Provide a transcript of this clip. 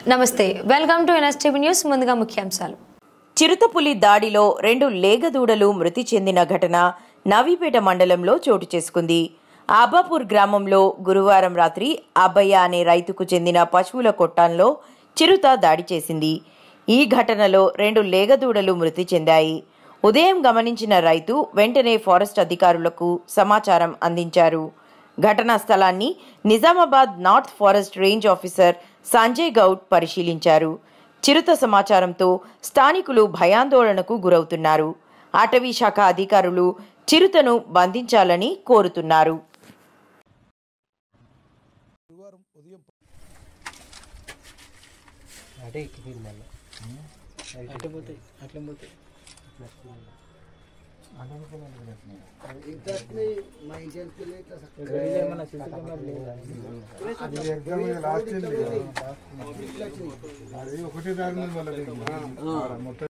నమస్తే, welcome to NSTV news. ముందుగా ముఖ్యాంశాలు. చిరుతపులి దాడిలో 2 లేగదూడలు మృతి చెందిన ఘటన నవీపేట మండలంలో చోటు చేసుకుంది. ఆబాపూర్ గ్రామంలో గురువారం రాత్రి అబ్బయ్య అనే రైతుకు చెందిన పశువుల కొట్టాల్లో చిరుత దాడి చేసింది. ఈ ఘటనలో 2 లేగదూడలు మృతి చెందాయి. ఉదయం గమనించిన రైతు వెంటనే ఫారెస్ట్ అధికారులకు సమాచారం అందించారు. ఘటనా స్థలాన్ని Nizamabad north forest range officer Sanjay Goud పరిశీలించారు. చిరుత సమాచారంతో స్థానికులు భయాందోళనకు గురవుతున్నారు. అటవీ శాఖ అధికారులు చిరుతను బంధించాలని కోరుతున్నారు. ఒకటి